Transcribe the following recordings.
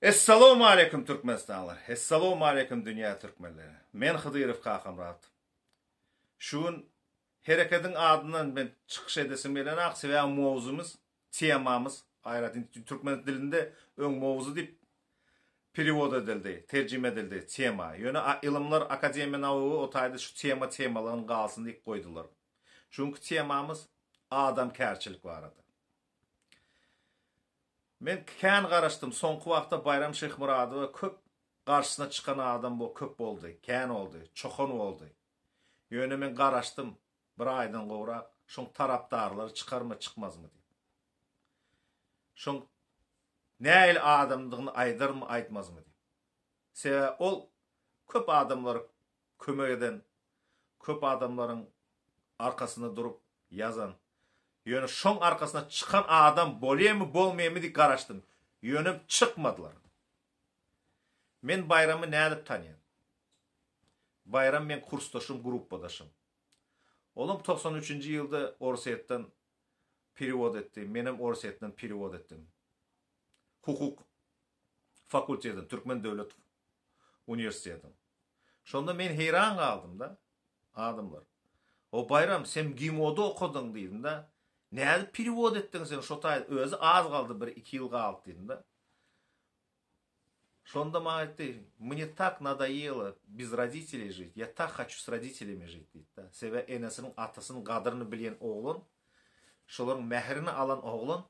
Assalamu alaikum Türkmenistanlar. Assalamu alaikum dünya Türkmenleri. Men Hıdyrov Kakamrat. Şun hareketin adından ben çıkış edesim gelen aksı veya mevzumuz, temamız, ayratin Türkmen dilinde ön mevzu deyip perivod edildi, tercüme edildi tema. Yöne ilimler akademi navuğu otayda şu temaların kalsın deyip koydular. Çünkü temamız adam kärçilik var adı. Men kän garaşdym. Soňky wagtda Bayram Şeýhmuradow köp garşysyna çykan adam bu köp boldy. Kän boldy, çokan boldy. Ýöne men garaşdym. Bir aýdan gowrak şoň tarapdarlary çykarma çykmazmy diýip. Şoň näil adamdygyny aýdyrmy aýtmazmy diýip. Sebäbi ol köp adamlar kömek eden, köp adamlaryň arkasyna durup yazan. Yönü şoň arkasyna çıkan adam bolýarmy bolmaýarmy diýip garaşdym. Yönüp çıkmadılar. Men Bayramy nädip tanýan? Bayram men kursdaşym, grupadaşym. Olam 93-nji ýylda Orsetden perivod etdi. Menem Orsetden perivod etdim. Hukuk fakültesinden, Türkmen Döwlet Uniwersitetinden. Şonda men heýran galdym da adamlar. O Bayram sen Gimo'da okudyň diýdim da. Näde perivod etdiň sen şotay özü az galdy 1-2 ýyl galdy dedim da. Şonda maňa aýtdy, "Мне так надоело без родителей жить. Я так хочу с родителями жить" diýdi da. Sebä enesiniň atasynyň gadyryny bilen oğlun, şolaryň mehrini alan oğlun,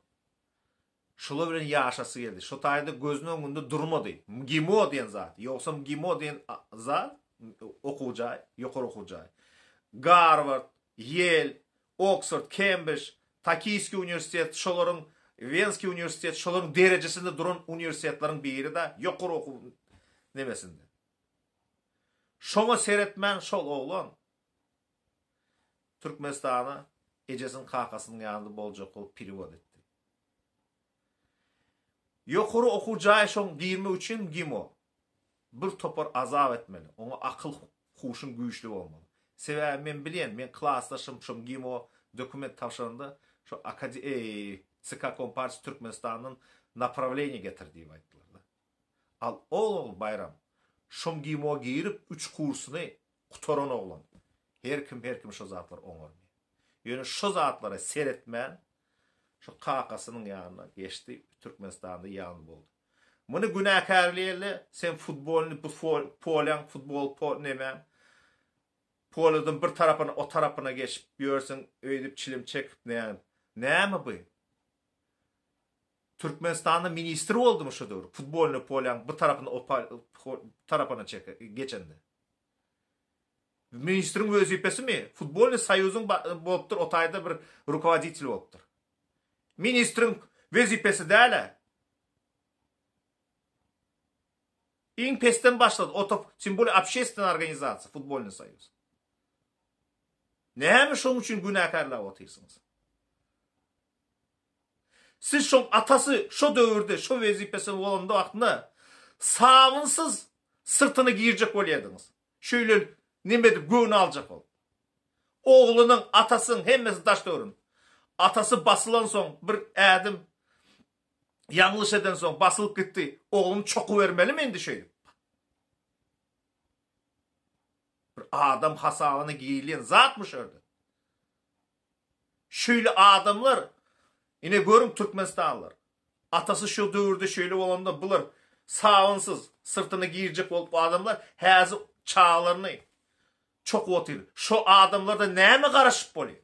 şolar bilen ýaşasy geldi. Şotayda gözüniň öňünde durmady. Gimo diýen zat, ýoksa Gimo diýen zat okuwjy, ýokary okuwjy. Harvard, Yale, Oxford, Cambridge, Tokiyski Üniversitet, şolaryň Venski Üniversitet, şolaryň derejesinde duran üniversitetlaryň biri da ýokary okuw nemesinde. Şoňa seretmän şol oglan Türkmenistana ejesiniň kakasynyň ýanynda boljak bolup perivod etdi. Ýokary okuwjy şoň diýme üçin Gimo bir topar azap etmeli. Oňa akyl huşun güýçli bolmaly. Sebäbi men bilýän, men klassdaşym şoň Gimo dokument tapşyranda şu ЦК Компартиясы Türkmenistanyň направление getirdi diýip aýtdylar da. Al ol Bayram şoň Gimo girip 3 kursuny kutaran oglan. Her kim şo zatlar oňarmy. Ýöne şo zatlara seretmän şu kakasynyň ýanyna geçdi, Türkmenistanda ýan boldy. Muny günäkärliýärle sen futbolny futbol neme Polodun bir tarapına o tarapına geçip ýörsen öýdüp çilim çekip näme bu? Türkmenistanyň ministri boldymy şu döwür? Futbolny polyan bir tarapyna o tarapına geçende. Ministriň wezipesimi? Futbolny soýuzyň bolupdyr, o taýda bir rukovodитель bolupdyr. Ministriň wezipesi däle. Iň pesden başlady. O tym bol общественная организация, futbolny soýuz. Näme şoň üçin günäkärlap otyrsyňyz? Siz şoň atasy şo döwürde, şo wezipesi bolanda wagtynda sawunsyz sırtyny giyirjek bolýardyňyz. Şöyle nimede göň aljak bol. Oglunyň, atasynyň hemmesi daş döwürün. Atasy basılan soň bir ädim ýanglış eden soň basılıp gitdi. Oglum çoku bermelimi endi şeýle? Bir adam hasabyny giýilen zatmy şerde? Şöyle adamlar ine görün Türkmenistanlar. Atasy şu döwürde şöyle bolanda bular sawunsyz sırtyny giyirjek bolup adamlar häzir çağlaryny çok otyr. Şu adamlarda näme garaşyp bolýar?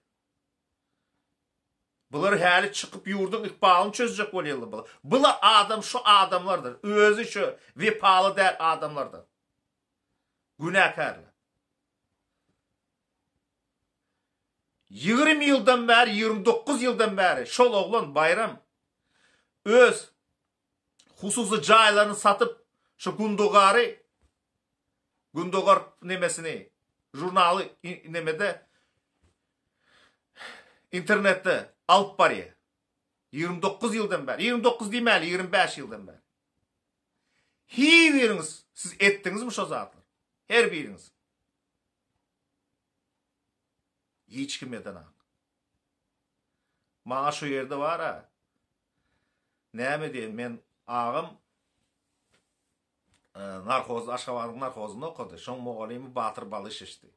Bular häli çykyp ýurdun ikbalyny çözjek bolýarlar bular. Bular adam şu adamlardır. Özü şu wepaly däl adamlardır. Günäkärler. 20 ýyldan bäri, 29 ýyldan bäri şol oglan Bayram öz hususy jaýlaryny satyp şu Gundogar nemesini jurnaly nemede internetde alıp barýar. 29 ýyldan bäri, 29 diýmeli, 25 ýyldan bäri. Hi biriňiz siz etdiňizmi şo zatlar? Her biriňiz. Hiç kim eden ha. Maňa şu ýerde bar ha. Näme diýen men ağam narkoz, Aşgabat'ın narkozunu okudu. Şoň mogalimy Batyr Balyş işte.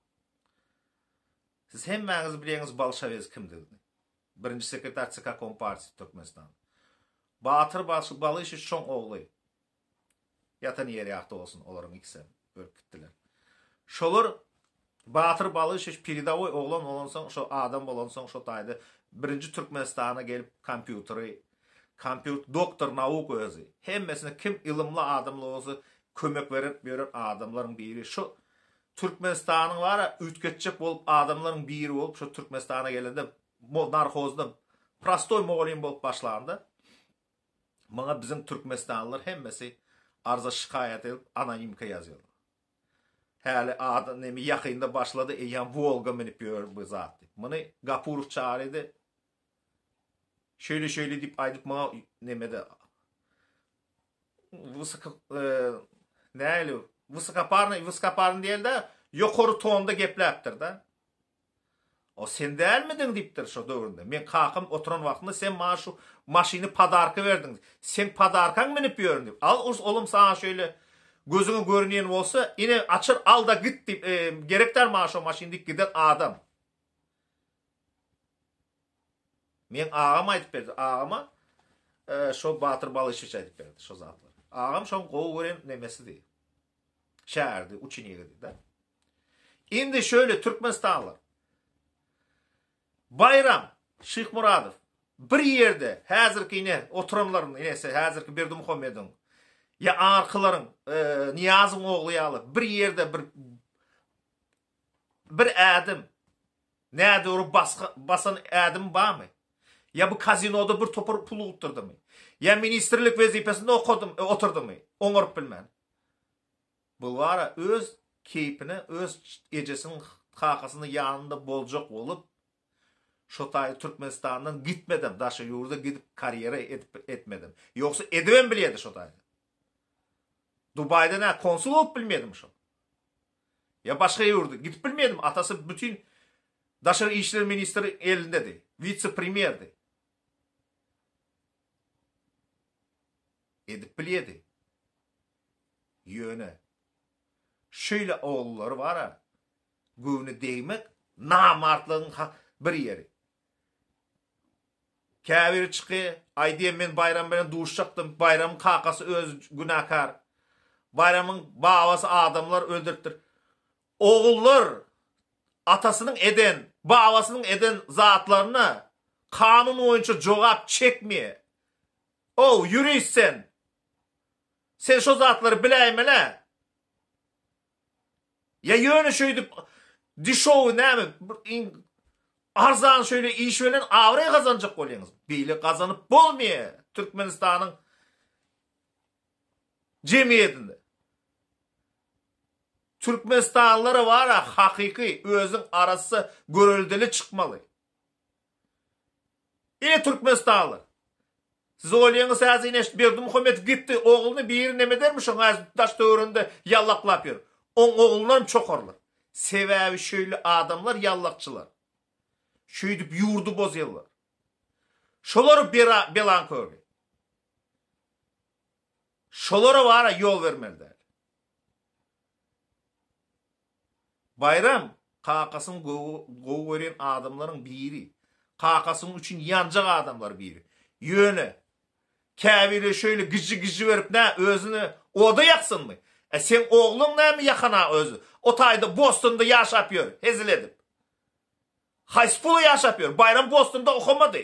Siz hemmäňiz bilýäňiz Balşavez kimdir? Birinci sekreter ÇK Kompartiyası Türkmenistan. Batyr Balyş şoň ogly. Yatan ýeri ýakda bolsun, olaryň ikisi bölüp gitdiler. Şolar Batyr Balyş piridawoy oglan olansoň, şo adam bolansoň, şo taýdy birinci Türkmenistana gelip kompýuteri, doktor nauk özü. Hemmesine kim ilimli adamly bolsa kömek berer adamlaryň biri. Şo Türkmenistanyň wara ütgetjek bolup adamlaryň biri bolup şo Türkmenistana gelende narkozda prostoy mogalym bolup başlandy. Maňa bizim Türkmenistanlylar hemmesi arza şikayet edip anonimka ýazýarlar. Häli adam nemi ýakynda başlady, eýan Volga minip ýör bu zat. Muny Gapurov çağırdy. Şöyle diýip aýdyp maňa nemede Vyskaparny diýildi, ýokary tonda gepläpdir da. O sen dälmidin diýipdir şo döwründe. Men kakym oturan wagtynda sen maňa şu maşyny padarka berdiň. Sen padarkaň minip ýörün diýip. Al olum saňa şöyle gözüňe görünýän bolsa, ine açyr al da git diýip gerekler maňa şo maşyndy giden adam. Men agam aýdyp berdi. Agama şo Batyr Balyş aýdyp berdi şo zatlar. Agam şoň gowy gören nemesidir. Şäherdi, uçinýegi da. Indi şöyle Türkmenistanlylar Bayram Şyhmuradov bir ýerde häzirki ine oturanlaryň inesi häzirki Berdimuhammedoň ya arkylaryň Niyazyň ogly ýaly bir ýerde bir adam näde urup basan adam barmy? Ya bu kazinoda bir topar pul utturdymy? Ya ministrlik wezipesinde oturdumy? Oňurup bilmän. Bu wara öz keypini, öz ejesiniň hakasyny ýanynda boljak bolup şo taý Türkmenistandan gitmedem, daşy ýurda gidip kariyera etmedim. Ýoksa edibem bilýärdi şo taý. Dubayda konsul bolup bilmedim şo. Ya başga ýurda gidip bilmedim. Atasy bütün daşary işler ministri elindedi. Vice-premierdi. Edip bilýärdi. Ýöne. Şöyle oğulları var ha. Güvni değmek namartlığın bir yeri. Käbir çıkı. Ay men bayram bilen duşacaktım. Bayramın kakası öz günahkar. Bayramın babası adamlar öldürttür. Oğullar atasının eden, babasının eden zatlarına kanun oyuncu cevap çekmeye. O yürüyüş sen. Sen şu zatları bileyimele. Ya yönü şöyle dişovu ne mi? Arzan şöyle iş veren avraya kazanacak oluyorsunuz. Bile kazanıp bolmuyor. Türkmenistan'ın cemiyetinde. Türkmenistanlıları var ya hakiki özün arası görüldüğü çıkmalı. İyi Türkmenistanlılar. Siz oylayanı səhəzi ineşti Berdimuhammed gitti. Oğlunu bir yeri neme dermiş o daş dövründe yallaklap yer. On oğlundan çok orlar. Sebebi şöyle adamlar yallakçılar. Şöyle yurdu bozuyorlar. Şoları belan körlü. Şolara var ya yol vermeliler. Bayram kakasını govu veren adamların biri. Kakasının için yancak adamlar biri. Yöne. Käbiri şöyle gıcı verip ne özünü oda yaksın mı? Sen oğlun ne mi yakana özü? O tayda Boston'da yaşapıyor. Hezil edip. High school'u yaşapıyor. Bayram Boston'da okumadı.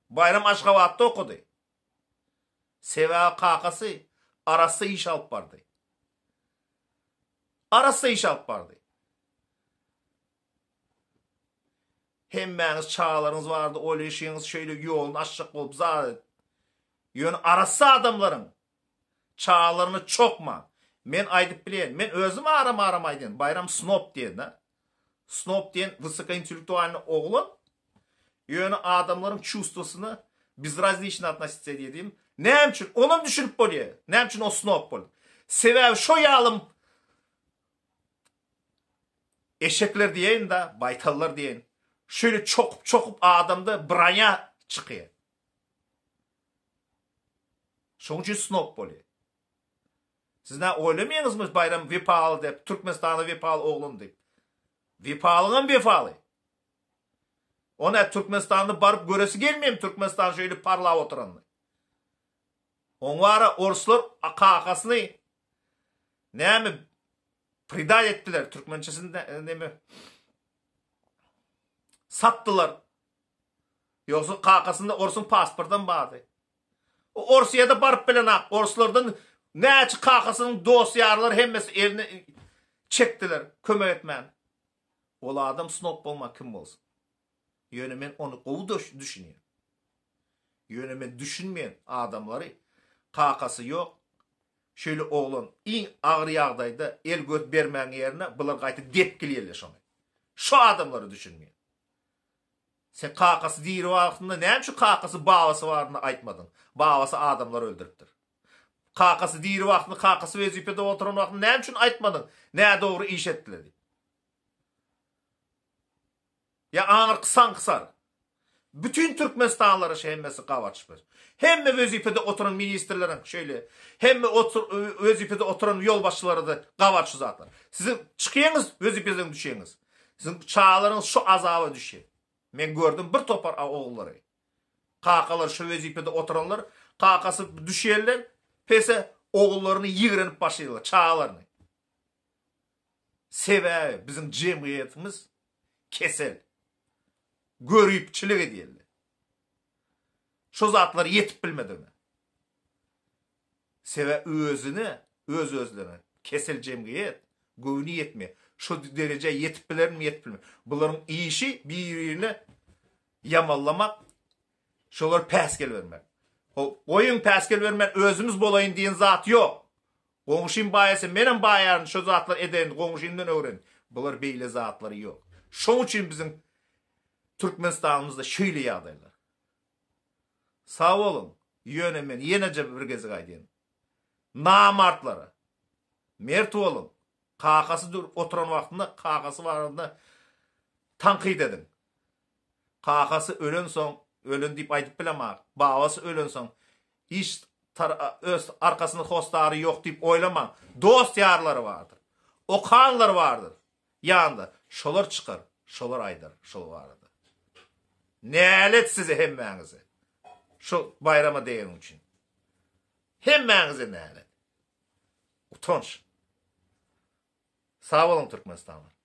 Bayram Aşgabat'ta okudu. Seva kakası arası iş alıp vardı. Arası iş alıp vardı. Hemmäňiz çağlarınız vardı, oýlaşyňyz şöyle yolun aşşak bolup zat. Ýöne arası adamlaryň çağlarını çokma. Men aýdyp bilýän, men özüm aram aýdyn. Bayram Snop diýen. Snop diýen высокоинтеллектуальный oğlan. Ýöne adamlaryň çувствосына безразлично относиться diýdim. Näme üçin? Onam düşünüp bolýar. Näme üçin o Snop bol? Sebäbi şo ýalym eşekler diýen da, baytallar diýen. Şöyle çokup adamda branya çıkıyor. Şoň üçin snop bolýar. Siz ne oýlamaýaňyzmy bayram vepaly dep, Türkmenistanda vepaly oglum dep. Vepalyň vepaly. Ona Türkmenistan'da barıp göresi gelmeyeyim Türkmenistan şöyle parlap oturanlar. Onlara Orslar kakasını ne mi prida ettiler Türkmençesinde ne mi sattılar. Yoksa kakasında Ors'un pasportdan bağdı. O Orsiya da barıp bilen Orslardan neçi kakasının dosyarlar hemmesi eline çektiler kömek etmeyen. Ola adam snop olmak kim olsun? Yönemen onu ovu düşünüyor. Yönemen düşünmeyen adamları kakası yok. Şöyle oğlan in ağır yağdaydı el göt vermeyen yerine bular gayti depkiliyerler şunu. Şu adamları düşünmeyen. Sen kakası deyir vaktinde neyim şu kakası bağası varını aytmadın. Bağası adamları öldürüptür. Kakası deyir vaktinde kakası vazifede oturan vaktinde neyim şunu aytmadın. Ne doğru iş ettiler. Ya ağır kısan. Bütün Türkmenistanlara hemmesi kavaçmış. Hemme vazifede oturan ministerlerin şöyle, hemme vazifede oturan yolbaşçıları da kavaçı zaten. Sizin çıkıyınız vazifeden düşeyiniz. Sizin çağlarınız şu azaba düşüyor. Men gördüm bir topar oğulları. Kakalar şu vazifede oturanlar, kakası düşerler, pese oğullarını yığrenip başlıyorlar, çağlarını. Sebebi bizim cemiyetimiz kesel. Görüyüpçilik ediyorlar. Şu zatları yetip bilmedi mi? Özlerine kesel cemiyet gövni yetmiyor. Şu derece yetip bilir mi yetip bilmiyor. Bunların işi birbirine yamallamak, şolar peskel vermek. Oyun peskel vermek özümüz bolayın diyen zat yok. Komşun bayası, benim bayarın şu zatlar edeyin, komşundan öğrenin. Bunlar beyle zatları yok. Şunun için bizim Türkmenistan'ımızda şöyle yağdaylar. Sağ olun, yönemen, yenece bir gezi gaydayın. Namartlara, mert olun, kakası oturan vaktinde, kakası varında tankid edin. Kakası ölen son, ölen deyip aydıp bilemek, babası ölen son, hiç öz arkasında hostarı yok deyip oylamak, dost yarları vardır. Okanlar vardır. Yanında, şolar çıkar, şolar aydar, şolar vardır. Nelet size hemmenize. Şu bayrama değerin için. Hemmenize nelet. Utanç. Sağ olun Türkmenistanlar.